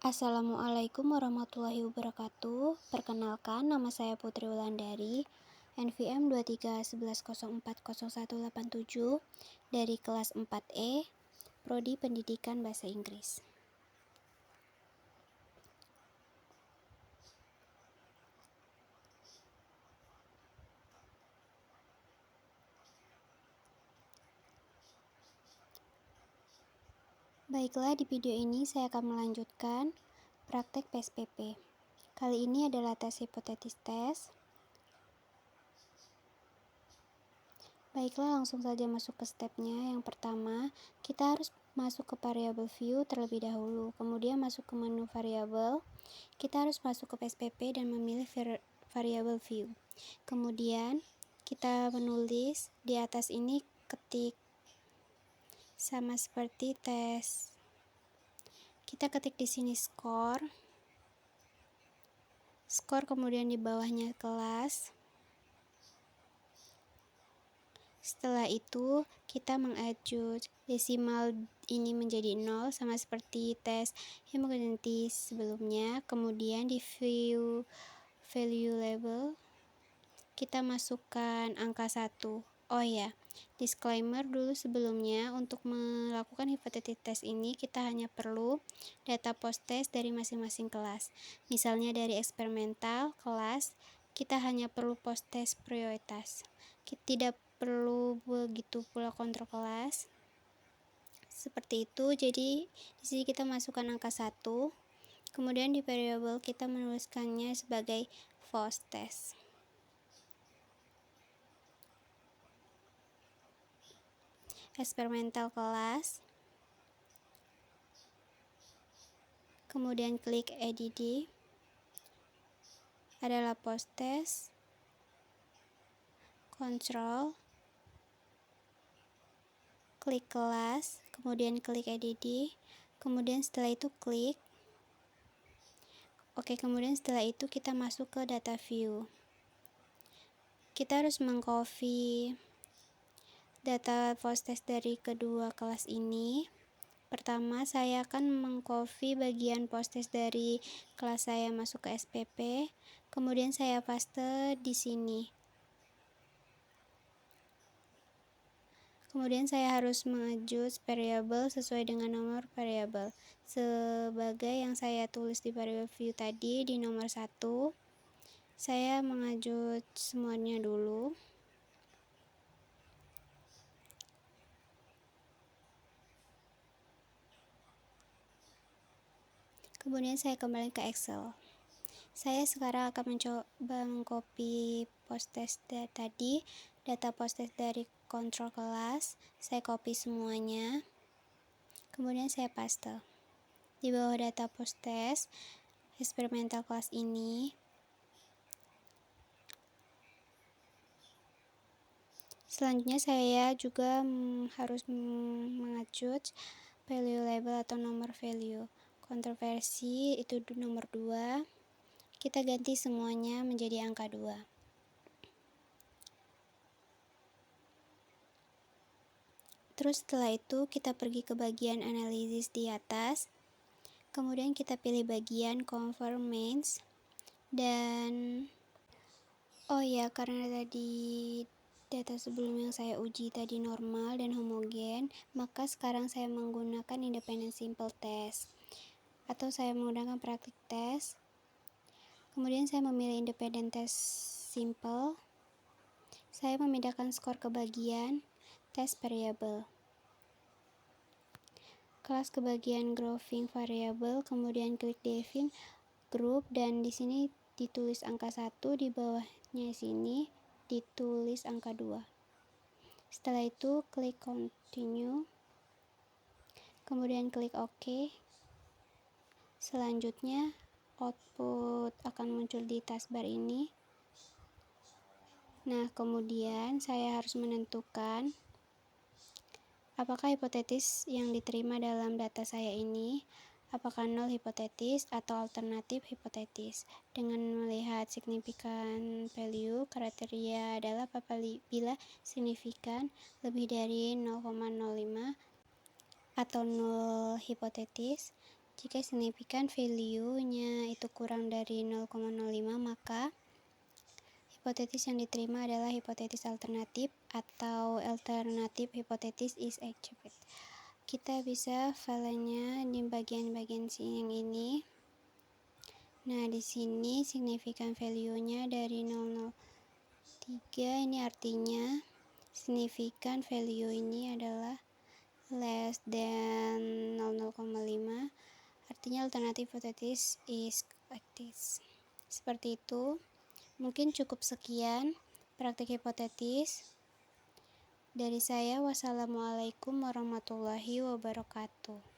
Assalamualaikum warahmatullahi wabarakatuh. Perkenalkan, nama saya Putri Wulandari, NVM 2311040187 dari kelas 4E, Prodi Pendidikan Bahasa Inggris. Baiklah, di video ini saya akan melanjutkan praktek PSPP. Kali ini adalah tes hipotetis tes. Baiklah, langsung saja masuk ke stepnya. Yang pertama, kita harus masuk ke variable view terlebih dahulu. Kemudian masuk ke menu variable. Kita harus masuk ke PSPP dan memilih variable view. Kemudian kita menulis di atas ini, ketik sama seperti tes. Kita ketik di sini skor, kemudian di bawahnya kelas. Setelah itu kita mengadjust desimal ini menjadi 0 sama seperti tes hemodinamik sebelumnya. Kemudian di view value label kita masukkan angka 1. Oh ya, disclaimer dulu sebelumnya, untuk melakukan hipotesis test ini kita hanya perlu data post test dari masing-masing kelas. Misalnya dari eksperimental kelas, kita hanya perlu post test prioritas. Tidak perlu begitu pula kontrol kelas. Seperti itu. Jadi di sini kita masukkan angka 1. Kemudian di variable kita menuliskannya sebagai post test. Eksperimental kelas, kemudian klik add, adalah post test, control, klik kelas, kemudian klik add, kemudian setelah itu klik oke. Kemudian setelah itu kita masuk ke data view. Kita harus mengcopy data post test dari kedua kelas ini. Pertama, saya akan mengcopy bagian post test dari kelas saya masuk ke SPP, kemudian saya paste di sini. Kemudian saya harus mengadjust variabel sesuai dengan nomor variabel. Sebagai yang saya tulis di variable view tadi, di nomor 1, saya mengadjust semuanya dulu. Kemudian saya kembali ke Excel. Saya sekarang akan mencoba mengcopy post test tadi, data post test dari kontrol kelas. Saya copy semuanya. Kemudian saya paste di bawah data post test eksperimental kelas ini. Selanjutnya saya juga harus mengadjust value label atau nomor value. Kontroversi itu nomor 2. Kita ganti semuanya menjadi angka 2. Terus setelah itu kita pergi ke bagian analisis di atas. Kemudian kita pilih bagian conformance. Dan oh ya, karena tadi data sebelum yang saya uji tadi normal dan homogen, maka sekarang saya menggunakan independent simple test atau saya menggunakan praktik test. Kemudian saya memilih independent test simple. Saya memindahkan skor ke bagian test variable. Kelas ke bagian grouping variable, kemudian klik define group, dan di sini ditulis angka 1, di bawahnya sini ditulis angka 2. Setelah itu klik continue, kemudian klik OK. Selanjutnya output akan muncul di taskbar ini. Nah, kemudian saya harus menentukan apakah hipotetis yang diterima dalam data saya ini apakah null hipotetis atau alternatif hipotetis. Dengan melihat signifikan value, kriteria adalah apabila signifikan lebih dari 0,05 atau null hipotetis. Jika signifikan value-nya itu kurang dari 0,05, maka hipotesis yang diterima adalah hipotesis alternatif atau alternatif hipotesis is achieved. Kita bisa filenya di bagian-bagian yang ini. Nah, di sini signifikan value-nya dari 0,03, ini artinya signifikan value ini adalah less than 0,05, artinya alternatif hipotesis is correct. Seperti itu. Mungkin cukup sekian praktik hipotetis dari saya. Wassalamualaikum warahmatullahi wabarakatuh.